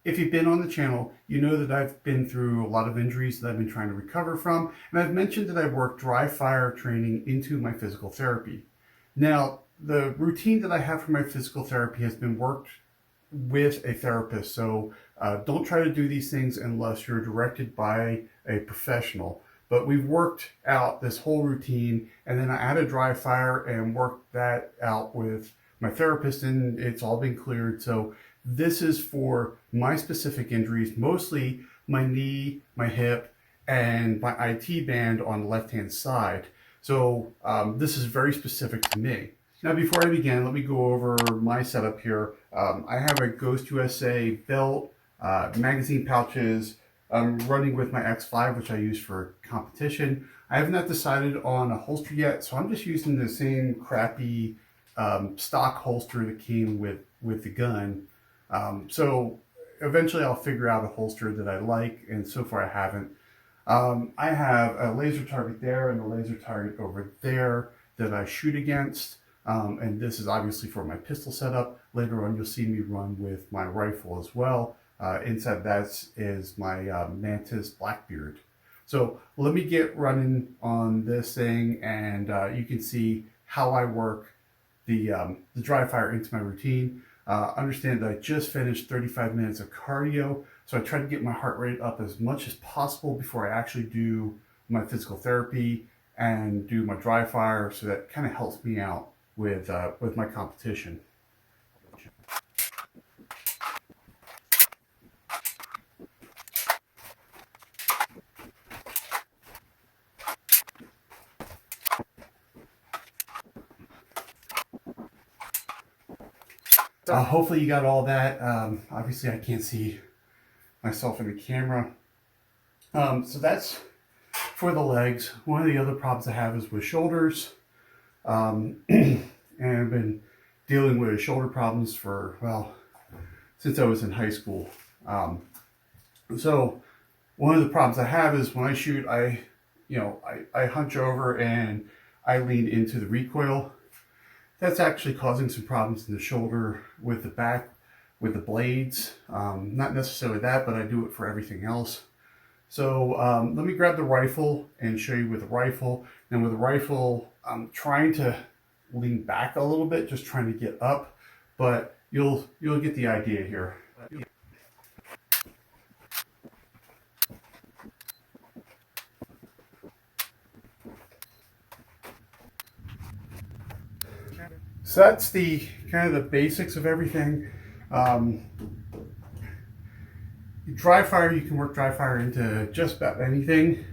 If you've been on the channel, you know that I've been through a lot of injuries that I've been trying to recover from, and I've mentioned that I work dry fire training into my physical therapy. Now, the routine that I have for my physical therapy has been worked with a therapist, so don't try to do these things unless you're directed by a professional. But we've worked out this whole routine, and then I added dry fire and worked that out with my therapist, and it's all been cleared. So this is for my specific injuries, mostly my knee, my hip, and my IT band on the left-hand side. So this is very specific to me. Now, before I begin, let me go over my setup here. I have a Ghost USA belt, magazine pouches. I'm running with my X5, which I use for competition. I have not decided on a holster yet, so I'm just using the same crappy stock holster that came with the gun. So eventually I'll figure out a holster that I like, and so far I haven't. I have a laser target there and a laser target over there that I shoot against. And this is obviously for my pistol setup. Later on, you'll see me run with my rifle as well. Inside that is my Mantis Blackbeard. So let me get running on this thing, and you can see how I work the dry fire into my routine. Understand that I just finished 35 minutes of cardio, so I try to get my heart rate up as much as possible before I actually do my physical therapy and do my dry fire, so that kind of helps me out with my competition. Hopefully you got all that. Obviously I can't see myself in the camera. So that's for the legs. One of the other problems I have is with shoulders. And I've been dealing with shoulder problems for, well, since I was in high school. So one of the problems I have is when I shoot, I hunch over and I lean into the recoil. That's actually causing some problems in the shoulder with the back, with the blades. Not necessarily that, but I do it for everything else. So let me grab the rifle and show you with the rifle. And with the rifle, I'm trying to lean back a little bit, just trying to get up, but you'll get the idea here. So that's the kind of the basics of everything. Dry fire, you can work dry fire into just about anything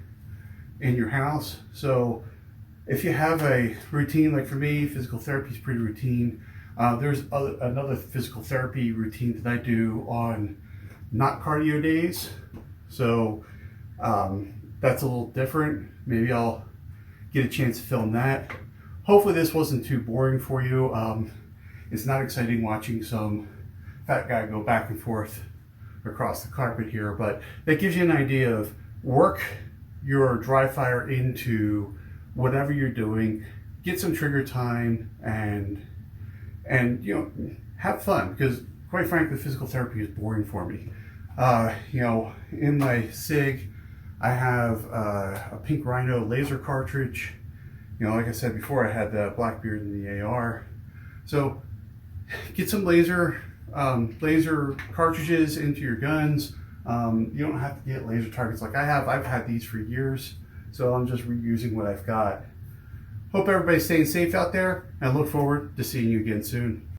in your house. So if you have a routine, like for me, physical therapy is pretty routine. There's another physical therapy routine that I do on not cardio days. So that's a little different. Maybe I'll get a chance to film that. Hopefully this wasn't too boring for you. It's not exciting watching some fat guy go back and forth across the carpet here, but that gives you an idea of work your dry fire into whatever you're doing, get some trigger time, and have fun, because quite frankly physical therapy is boring for me. In my SIG I have a pink Rhino laser cartridge. Like I said before, I had the Blackbeard and the AR. So get some laser cartridges into your guns. You don't have to get laser targets like I have. I've had these for years, so I'm just reusing what I've got. Hope everybody's staying safe out there, and I look forward to seeing you again soon.